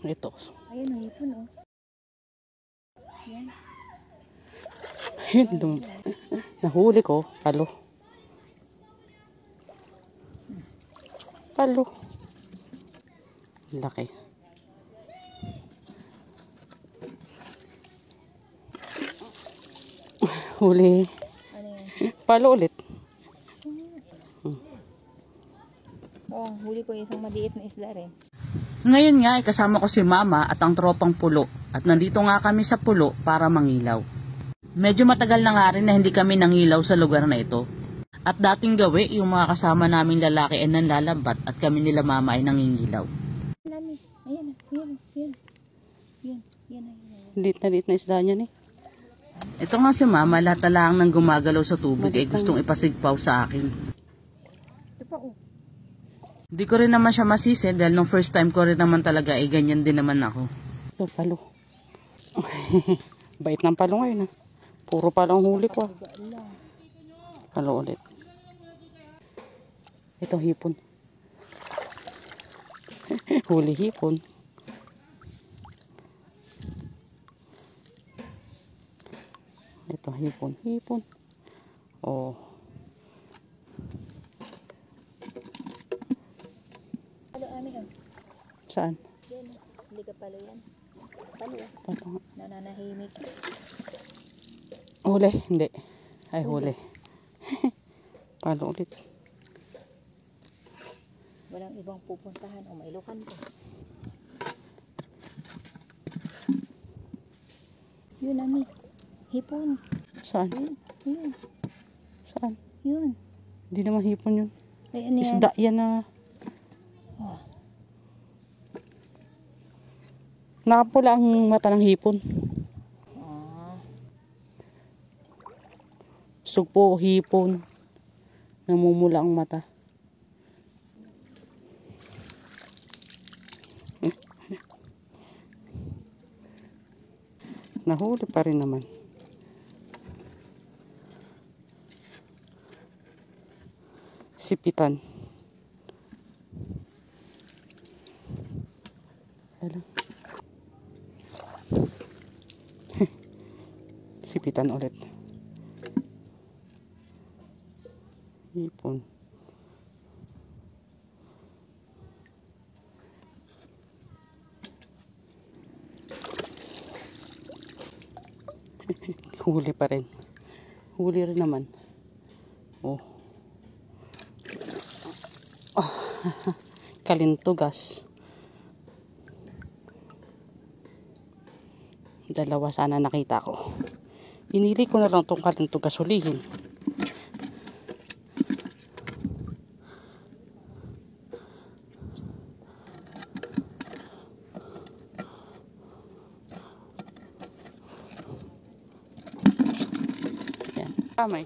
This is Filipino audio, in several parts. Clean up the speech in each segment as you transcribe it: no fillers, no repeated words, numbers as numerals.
Ito. Ayun o, hipon o. Yan. Ayun, nahuli ko. Palo. Palo. Laki. Huli. Ano yan? Palo ulit. Oh, huli ko isang maliit na isda rin. Ngayon nga, kasama ko si Mama at ang tropang pulo. At nandito nga kami sa pulo para mangilaw. Medyo matagal na nga rin na hindi kami nangilaw sa lugar na ito. At dating gawi, yung mga kasama naming lalaki ay nanlalambat at kami nila Mama ay nangingilaw. Nani, ayan, ayan, ayan. Yan, yan, ayan. Liit na isda niya ni. Ito nga si Mama, lahat na lang nang gumagalaw sa tubig ay gustong ipasigpaw sa akin. Ito pa oh. Di ko rin naman siya masisi dahil nung first time ko rin naman talaga ay ganyan din naman ako. Ito, palo. Bait ng palo ngayon ha. Puro palong huli ko. Palo ulit. Ito, hipon. Huli hipon. Ito, hipon. Hipon. Oh. Palo ani oh. Saan? Yan, hindi ka palo yan. Palo ah. Palo. Nananahimik. Huli? Hindi. Ay, huli. Palo ulit. Walang ibang pupuntahan o mailukan ko. Yun ami. Hipon. Saan? Yun. Yun. Saan? Yun. Hindi naman hipon yun. Ay, ano yan? Isda yan na. Oh. Nakapula ang mata ng hipon. Ah. Sugpo, hipon. Namumula ang mata. Nahuli pa rin naman. Sipitan. Alam. Sipitan ulit. Hipon. Huli pa rin. Huli rin naman. Oh. Oh. Kalintugas. Dalawa sana nakita ko. Inili ko na lang itong kalintugas hulihin. Kamay.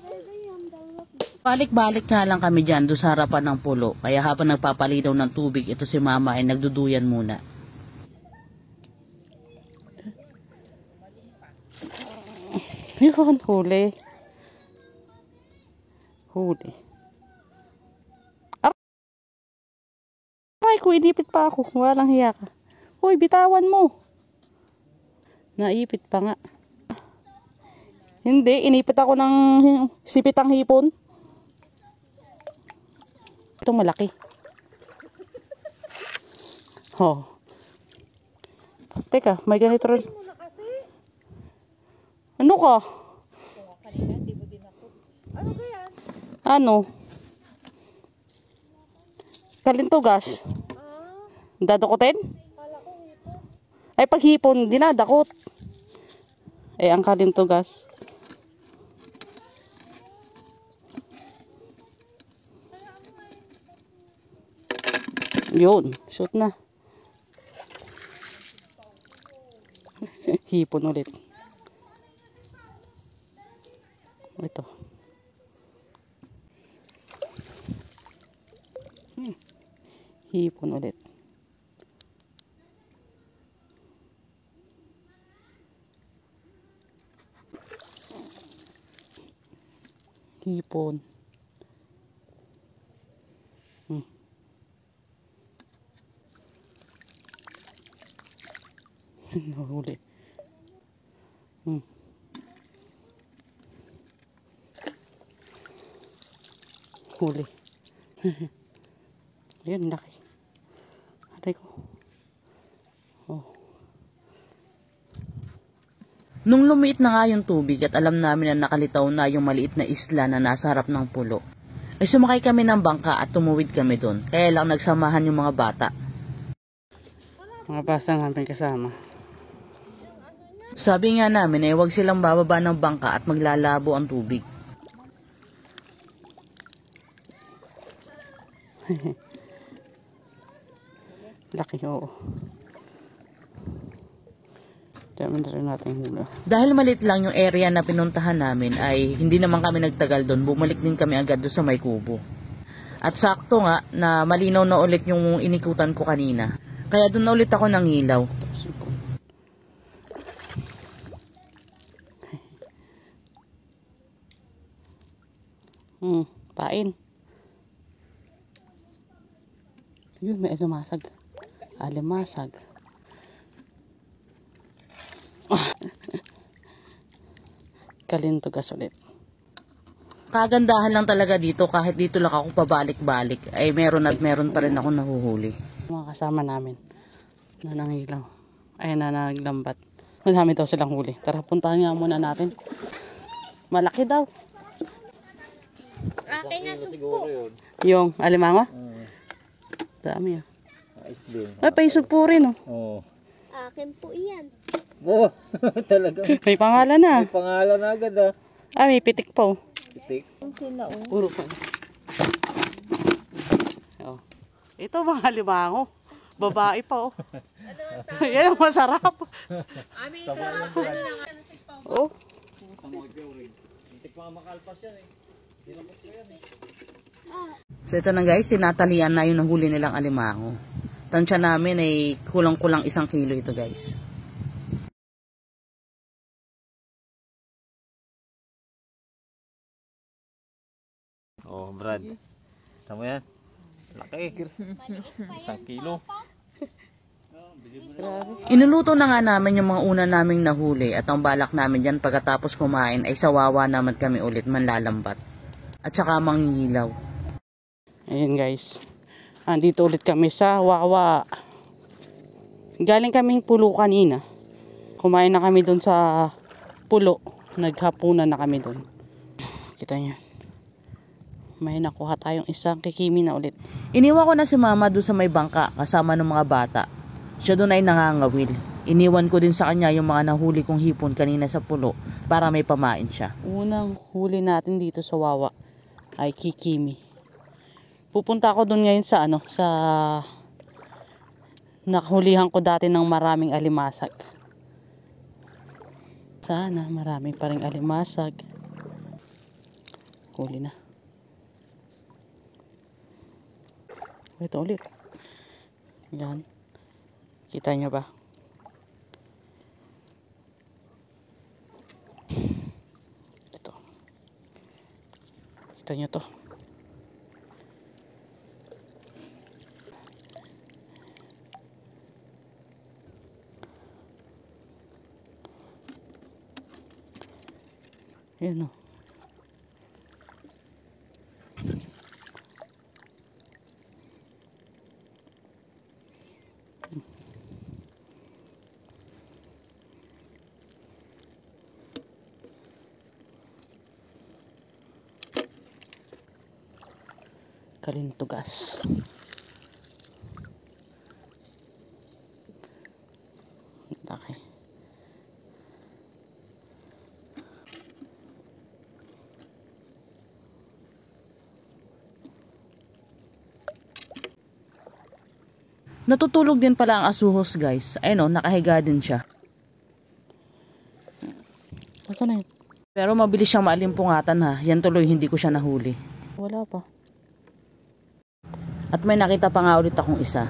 Balik-balik nga lang kami dyan doon sa harapan ng pulo. Kaya habang nagpapalinaw ng tubig, ito si Mama ay nagduduyan muna. Yun, huli. Huli. Aray ko, inipit pa ako. Walang hiya ka. Uy, bitawan mo. Naipit pa nga. Hindi, inipit ako ng sipitang hipon. Ito malaki. Oh. Teka, may ganito rin. Ano ka? Ano kaya? Ano? Kalintugas. Dadakutin? Ay, pag hipon, dinadakot. Eh, ang kalintugas. Yun, shoot na. Hipon ulit. Ito. Hipon ulit. Hipon. Nahuli. Huli. Ayan, laki. Aray ko. Oh. Nung lumiit na nga yung tubig at alam namin na nakalitaw na yung maliit na isla na nasa harap ng pulo, ay sumakay kami ng bangka at tumuwid kami doon. Kaya lang nagsamahan yung mga bata. Mga basa namin kasama. Sabi nga namin ay huwag silang bababa ng bangka at maglalabo ang tubig. Laki, oo. Dahil maliit lang yung area na pinuntahan namin ay hindi naman kami nagtagal doon. Bumalik din kami agad doon sa may kubo. At sakto nga na malinaw na ulit yung inikutan ko kanina. Kaya doon na ulit ako nangilaw. Pain. Yun, may alimasag. Alimasag. Kalintugas ulit. Kagandahan lang talaga dito, kahit dito lang ako pabalik-balik ay meron at meron pa rin ako nahuhuli. Mga kasama namin na nangilaw ay na naglambat. Marami daw silang huli. Tara, puntahan nga muna natin. Malaki daw. Akin na sugpo. Yung alimango? Dami ah. Ay, paisog po rin oh. Akin po iyan. Oh, talaga. May pangalan na. May pangalan na agad ah. Ah, may pitik pa oh. Pitik. Sila oh. Puro pa. Oh. Ito mga alimango. Babae pa oh. Yan ang masarap. Ami, sarap. Oh. Pitik pa makalpas yan eh. Dinapos ko yan eh. So ito na guys, sinatalian na yung nahuli nilang alimango. Tansya namin ay kulang-kulang 1 kilo ito guys. Oh, Brad. Tama yan. Laki. 1 kilo. Inuluto na nga namin yung mga una naming nahuli at ang balak namin dyan pagkatapos kumain ay sawawa naman kami ulit manlalambat. At saka mangingilaw. Ayan guys. Andito ulit kami sa Wawa. Galing kaming pulo kanina. Kumain na kami doon sa pulo. Naghapunan na kami doon. Kita nyo. May nakuha tayong 1 kikimi na ulit. Iniwan ko na si mama doon sa may bangka kasama ng mga bata. Siya doon ay nangangawil. Iniwan ko din sa kanya yung mga nahuli kong hipon kanina sa pulo para may pamain siya. Unang huli natin dito sa Wawa ay kikimi. Pupunta ako doon ngayon sa sa nakahulihan ko dati ng maraming alimasag. Sana marami pa ring alimasag. Huli na. Ito ulit. Yan. Kita nyo ba? Ito. Kita nyo to. Ayan o. Kalintugas. Okay. Natutulog din pala ang asuhos guys. Ayun o, nakahiga din siya. Ito na yun. Pero mabilis siyang maalimpungatan ha. Yan tuloy hindi ko siya nahuli. Wala pa. At may nakita pa nga ulit akong isa.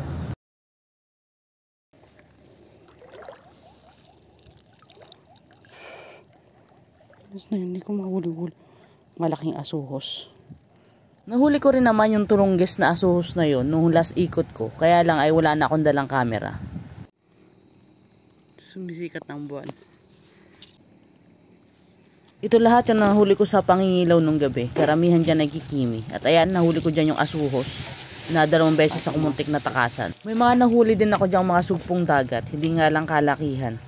Hindi ko mahuli-huli. Malaking asuhos. Nahuli ko rin naman yung turunggis na asuhos na yon nung last ikot ko. Kaya lang ay wala na akong dalang camera. Sumisikat ng buwan. Ito lahat yung nahuli ko sa pangingilaw nung gabi. Karamihan dyan ay kikimi. At ayan, nahuli ko dyan yung asuhos na 2 beses ako muntik na takasan. May mga nahuli din ako dyan mga sugpong dagat. Hindi nga lang kalakihan.